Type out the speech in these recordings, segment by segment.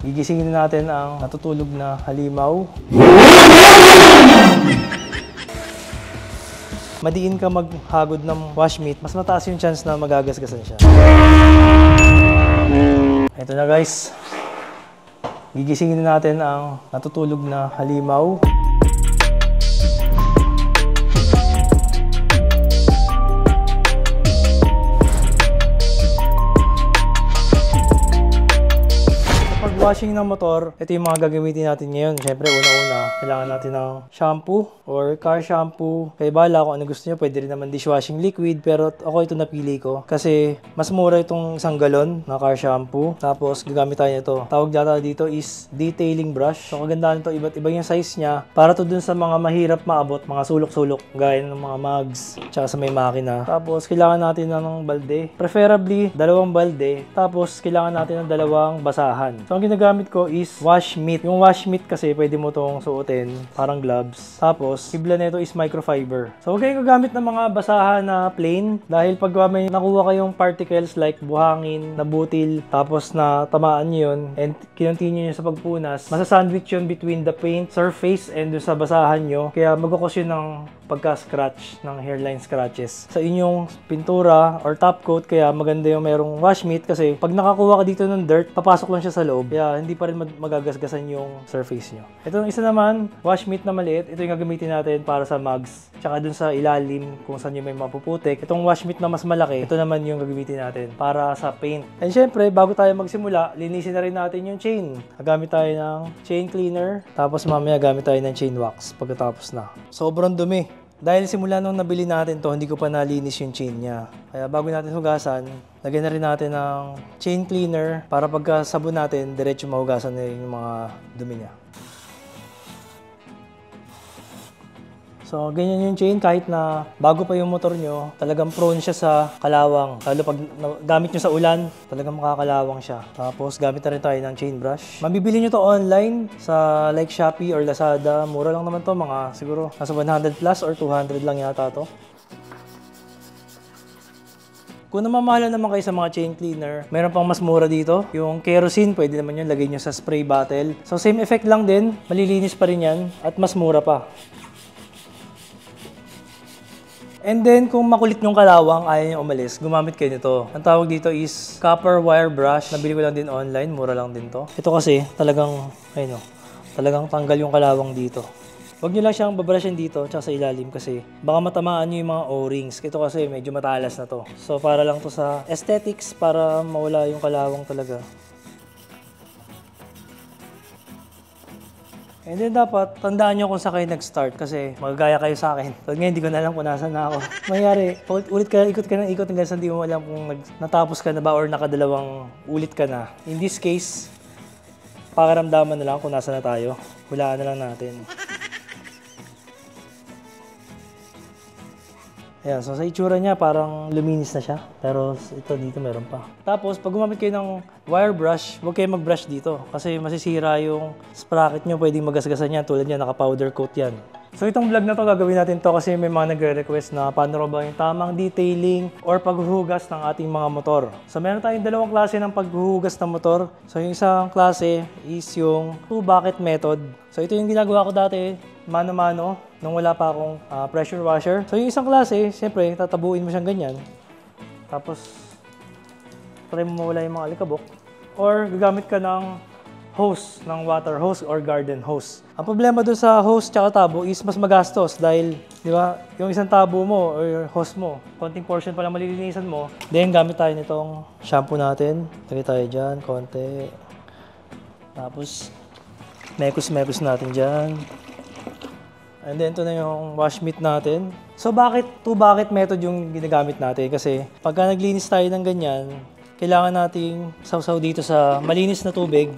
Gigisingin natin ang natutulog na halimaw. Madiin ka maghagod ng wash meat, mas mataas yung chance na magagasgasan siya. Ito na guys. Gigisingin natin ang natutulog na halimaw. Washing ng motor, ito yung mga gagamitin natin ngayon. Siyempre, una-una, kailangan natin ng shampoo or car shampoo. Kaya bahala kung ano gusto nyo, pwede rin naman dishwashing liquid. Pero ako ito napili ko kasi mas mura itong 1 galon na car shampoo. Tapos, gagamit tayo nito. Tawag dito is detailing brush. So, kagandahan nito, iba't iba yung size niya. Para to dun sa mga mahirap maabot, mga sulok-sulok, gaya ng mga mugs, tsaka sa may makina. Tapos, kailangan natin ng balde. Preferably, 2 balde. Tapos, kailangan natin ng 2 basahan. So, ang ginagamit ko is wash mitt. Yung wash mitt kasi pwede mo itong suotin, parang gloves. Tapos, hibla nito is microfiber. So, huwag kayong gagamit ng mga basahan na plain dahil pag may nakuha kayong particles like buhangin, nabutil, tapos na tamaan nyo yun and kinontinue nyo sa pagpunas, masasandwich yun between the paint surface and sa basahan nyo. Kaya magkakos yun ng pagka-scratch, ng hairline scratches sa inyong pintura or top coat. Kaya maganda yung merong wash mitt kasi pag nakakuha ka dito ng dirt, papasok lang siya sa loob. Kaya hindi pa rin magagasgasan yung surface nyo. Ito yung isa naman, wash mitt na maliit. Ito yung gagamitin natin para sa mugs. Tsaka dun sa ilalim kung saan yung may mapuputik. Itong wash mitt na mas malaki, ito naman yung gagamitin natin para sa paint. And syempre, bago tayo magsimula, linisin na rin natin yung chain. Gagamit tayo ng chain cleaner. Tapos mamaya gamit tayo ng chain wax pagkatapos na. Sobrang dumi. Dahil simula nung nabili natin to, hindi ko pa nalinis yung chain niya. Kaya bago natin hugasan, lagyan na rin natin ng chain cleaner para pagka sabon natin, diretso mahugasan na yung mga dumi niya. So, ganyan yung chain. Kahit na bago pa yung motor nyo, talagang prone siya sa kalawang. Lalo pag gamit nyo sa ulan, talagang makakalawang siya. Tapos, gamit na rin tayo ng chain brush. Mabibili nyo to online sa like Shopee or Lazada. Mura lang naman to, mga siguro nasa 100 plus or 200 lang yata to. Kung namamahala naman kayo sa mga chain cleaner, meron pang mas mura dito. Yung kerosene, pwede naman yun, lagay nyo sa spray bottle. So, same effect lang din. Malilinis pa rin yan at mas mura pa. And then, kung makulit yung kalawang, ayaw nyo umalis, gumamit kayo nito. Ang tawag dito is copper wire brush. Nabili ko lang din online, mura lang din to. Ito kasi, talagang, ayun o, talagang tanggal yung kalawang dito. Huwag nyo lang siyang babrushin dito, tsaka sa ilalim kasi baka matamaan nyo yung mga O-rings. Ito kasi medyo matalas na to. So, para lang to sa aesthetics, para mawala yung kalawang talaga. And then dapat, tandaan nyo kung saan kayo nag-start kasi magagaya kayo sa akin. So ngayon, hindi ko na alam kung nasan na ako. Mangyari, ulit ka, ikot ka ng ikot hanggang sa hindi mo alam kung natapos ka na ba or nakadalawang ulit ka na. In this case, pakaramdaman na lang kung nasan na tayo. Hulaan na lang natin. Ayan, so sa itsura niya, parang luminis na siya. Pero ito dito meron pa. Tapos, pag gumamit kayo ng wire brush, huwag kayo mag-brush dito. Kasi masisira yung sprocket nyo, pwedeng magasgasan yan. Tulad yan, naka-powder coat yan. So itong vlog na to, gagawin natin to kasi may mga nagre-request na paano ba yung tamang detailing or paghuhugas ng ating mga motor. So meron tayong 2 klase ng paghuhugas ng motor. So yung isang klase is yung 2 bucket method. So ito yung ginagawa ko dati, mano-mano, nung wala pa akong pressure washer. So yung isang klase, siyempre, tatabuin mo siyang ganyan. Tapos, try mo mawala yung mga alikabok. Or gagamit ka ng hose, ng water hose or garden hose. Ang problema doon sa hose tsaka tabo is mas magastos dahil, di ba, yung isang tabo mo or hose mo, konting portion pa lang malilinisan mo. Then, gamit tayo nitong shampoo natin. Lagay tayo dyan, konti. Tapos, mekos-mekos natin dyan. And then, ito na yung wash mitt natin. So, bakit 2 bucket method yung ginagamit natin? Kasi, pagka naglinis tayo ng ganyan, kailangan nating sausaw dito sa malinis na tubig.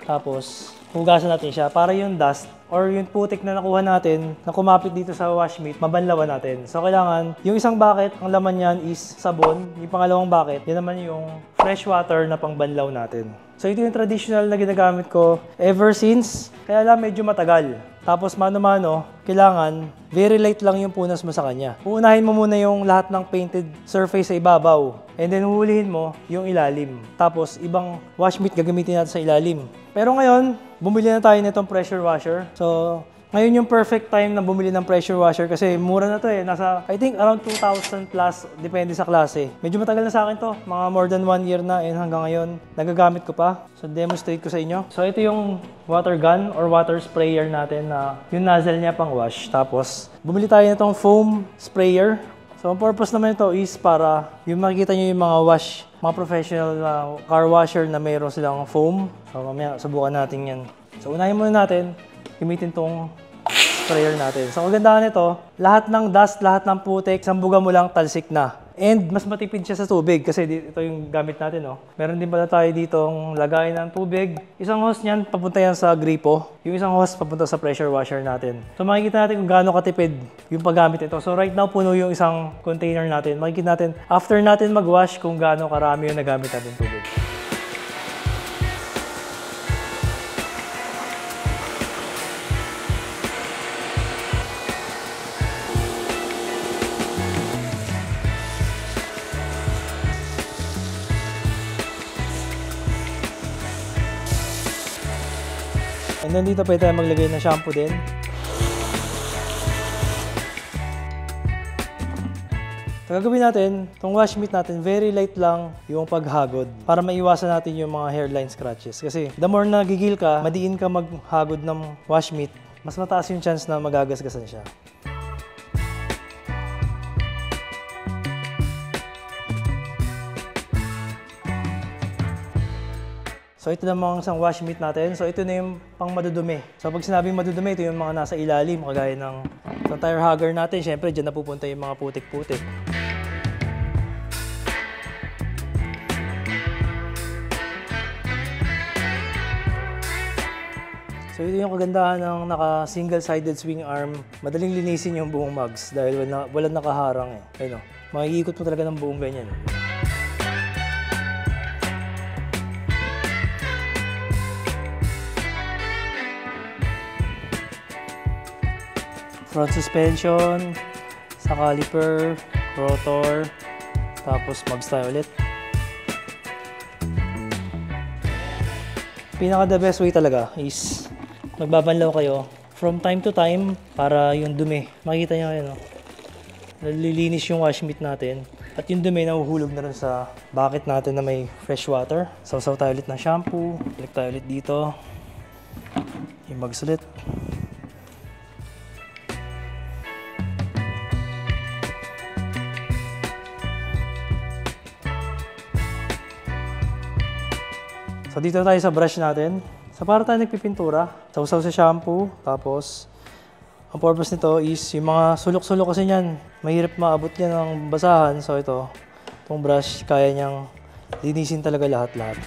Tapos, hugasan natin siya para yung dust or yung putik na nakuha natin na kumapit dito sa wash mitt, mabanlawan natin. So, kailangan, yung isang bucket, ang laman niyan is sabon. Yung pangalawang bucket, yan naman yung fresh water na pangbanlaw natin. So, ito yung traditional na ginagamit ko ever since. Kaya lang medyo matagal. Tapos mano-mano, kailangan very light lang yung punas mo sa kanya. Uunahin mo muna yung lahat ng painted surface sa ibabaw. And then huhulihin mo yung ilalim. Tapos ibang wash mitt gagamitin natin sa ilalim. Pero ngayon, bumili na tayo nitong pressure washer. So, ngayon yung perfect time na bumili ng pressure washer kasi mura na to eh. Nasa, I think, around 2,000 plus, depende sa klase. Medyo matagal na sa akin to. Mga more than 1 year na and hanggang ngayon, nagagamit ko pa. So, demonstrate ko sa inyo. So, ito yung water gun or water sprayer natin na yung nozzle niya pang wash. Tapos, bumili tayo nitong foam sprayer. So, ang purpose naman ito is para yung makikita nyo yung mga wash, mga professional na car washer na mayroon silang foam. So, mamaya, subukan natin yan. So, unahin muna natin, gamitin tong sprayer natin. So, kagandahan nito, lahat ng dust, lahat ng putik, sambugan mo lang, talsik na. And mas matipid siya sa tubig kasi ito yung gamit natin. Oh. Meron din pala tayo ditong lagay ng tubig. Isang hose niyan, papunta yan sa gripo. Yung isang hose, papunta sa pressure washer natin. So, makikita natin kung gaano katipid yung paggamit ito. So, right now, puno yung isang container natin. Makikita natin, after natin mag-wash, kung gaano karami yung nagamit natin tubig. And then dito pwede tayo maglagay ng shampoo din. So, gagawin natin, itong wash mitt natin, very light lang yung paghagod para maiwasan natin yung mga hairline scratches. Kasi the more na gigil ka, madiin ka maghagod ng wash mitt, mas mataas yung chance na magagasgasan siya. So ito namang isang wash mitt natin. So ito na yung pang madudumi. So pag sinabing madudumi, ito yung mga nasa ilalim, kagaya ng tire hugger natin. Siyempre, dyan napupunta yung mga putik-putik. So ito yung kagandahan ng naka single-sided swing arm. Madaling linisin yung buong mugs dahil walang nakaharang eh. Ayun o, makikikot mo talaga ng buong ganyan. Front suspension, sa caliper, rotor, tapos mugs tayo ulit. Pinaka the best way talaga is magbabanlaw kayo from time to time para yung dumi. Makikita nyo ngayon, no? Nalilinis yung wash mitt natin at yung dumi nahuhulog na rin sa bucket natin na may fresh water. Sausaw tayo ulit ng shampoo, balik tayo ulit dito, yung mugs ulit. So dito tayo sa brush natin. So para tayo nagpipintura, sausaw sa shampoo, tapos ang purpose nito is yung mga sulok-sulok kasi niyan, mahirap maabot niya ng basahan. So itong brush, kaya niyang linisin talaga lahat-lahat.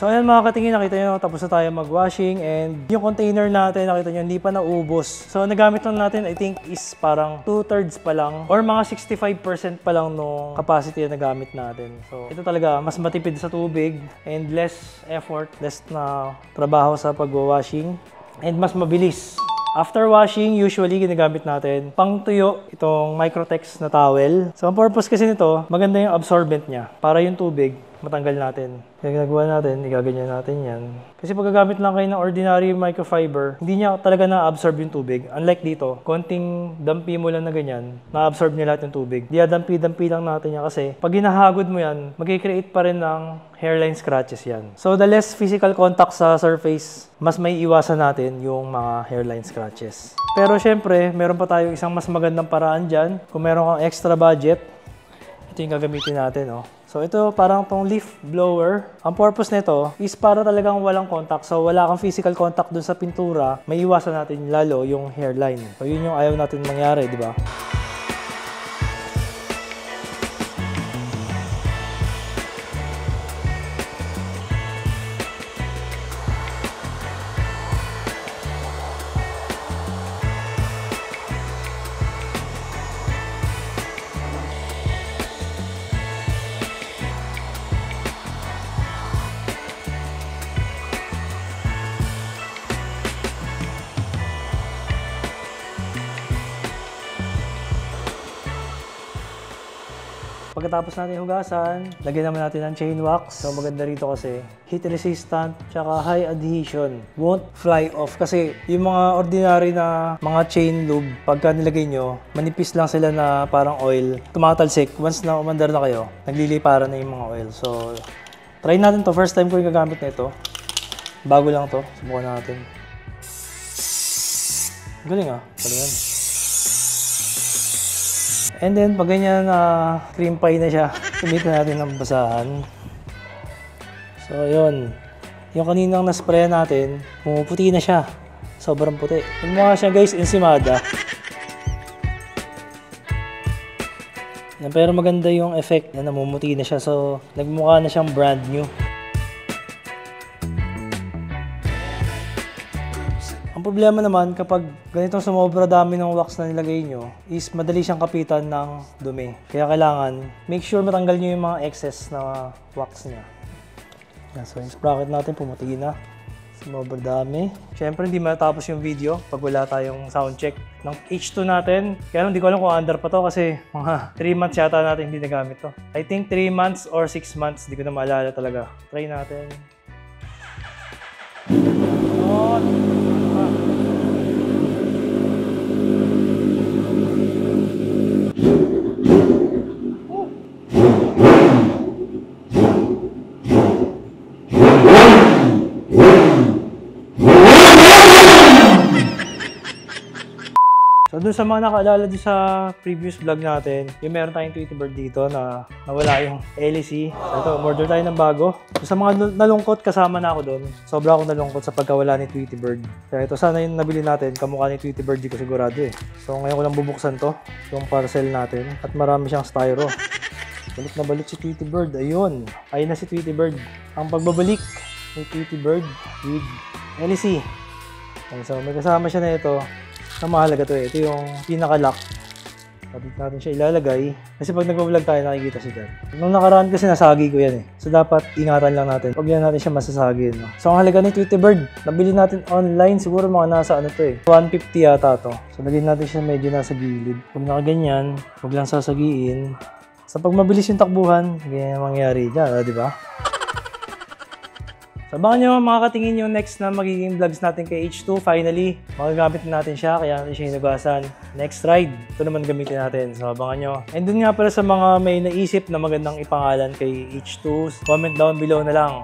So ayan mga katingin, nakita nyo tapos na tayo mag-washing and yung container natin nakita nyo hindi pa naubos. So nagamit lang natin I think is parang 2/3 pa lang or mga 65% pa lang no capacity na nagamit natin. So ito talaga mas matipid sa tubig and less effort, less na trabaho sa pag-washing and mas mabilis. After washing, usually ginagamit natin pang tuyo itong Microtex na towel. So ang purpose kasi nito, maganda yung absorbent niya para yung tubig matanggal natin. Kaya ginagawa natin, igaganyan natin yan. Kasi pag gagamit lang kayo ng ordinary microfiber, hindi niya talaga na-absorb yung tubig. Unlike dito, konting dampi mo lang na ganyan, na-absorb niya lahat yung tubig. Dampi-dampi lang natin yan kasi pag hinahagod mo yan, mag-create pa rin ng hairline scratches yan. So the less physical contact sa surface, mas may iwasan natin yung mga hairline scratches. Pero syempre, meron pa tayo isang mas magandang paraan dyan. Kung meron kang extra budget, ito yung gagamitin natin. Oh. So ito parang tong leaf blower. Ang purpose nito is para talagang walang contact. So wala kang physical contact dun sa pintura, may iwasan natin lalo yung hairline. So yun yung ayaw natin mangyari, di ba? Pagkatapos natin hugasan, lagyan naman natin ng chain wax. So maganda rito kasi heat resistant tsaka high adhesion. Won't fly off kasi yung mga ordinary na mga chain lube, pagka nilagay nyo, manipis lang sila na parang oil. Tumatalsik. Once na umandar na kayo, nagliliparan na yung mga oil. So try natin to. First time ko yung gagamit na ito. Bago lang to. Subukan natin. Galing ah. Galing. And then, pag ganyan cream pie na siya, tumitan natin ng basahan. So, yun. Yung kaninang na-spray natin, pumuputi na siya. Sobrang puti. Yung mukha siya guys, ensimada. Yan, pero maganda yung effect na namumuti na siya. So, nagmukha na siyang brand new. Ang problema naman kapag ganitong sumobra dami ng wax na nilagay nyo is madali siyang kapitan ng dumi. Kaya kailangan make sure matanggal nyo yung mga excess na wax niya. So yung sprocket natin pumuti na. Sumobra dami. Siyempre hindi matapos yung video pag wala tayong sound check ng H2 natin. Kaya hindi ko alam kung under pa to kasi mga 3 months yata natin hindi nagamit to. I think 3 months or 6 months. Hindi ko na maalala talaga. Try natin. So dun sa mga nakaalala dun sa previous vlog natin, yung meron tayong Tweety Bird dito na nawala yung LEC. So ito, order tayo ng bago. So sa mga nalungkot, kasama na ako dun. Sobra akong nalungkot sa pagkawala ni Tweety Bird. Kaya ito, sana yung nabili natin, kamukha ni Tweety Bird, di ko sigurado eh. So ngayon ko lang bubuksan to, yung parcel natin. At marami siyang styro. Balik na balik si Tweety Bird. Ayun, ayun na si Tweety Bird. Ang pagbabalik ni Tweety Bird with LEC. So may kasama siya na ito. Ang mahalaga to eh. Ito yung pinaka-lock. Dito natin siya ilalagay. Kasi pag nag-vlog tayo, nakikita siya dyan. Nung nakaraan kasi nasagi ko yan eh. So dapat ingatan lang natin. Huwag lang natin siya masasagi. No? So ang halaga ni Tweety Bird, nabili natin online. Siguro mga nasa ano to eh. 150 yata to. So lagyan natin siya medyo nasa gilid. Huwag nakaganyan. Huwag lang sasagiin. So pag mabilis yung takbuhan, ganyan ang mangyayari dyan. Di ba? So, abangan nyo mga katingin yung next na magiging vlogs natin kay H2. Finally, magagamit natin siya, kaya natin siya hinugasan. Next ride, ito naman gamitin natin. So, abangan nyo. And dun nga pala sa mga may naisip na magandang ipangalan kay H2, comment down below na lang.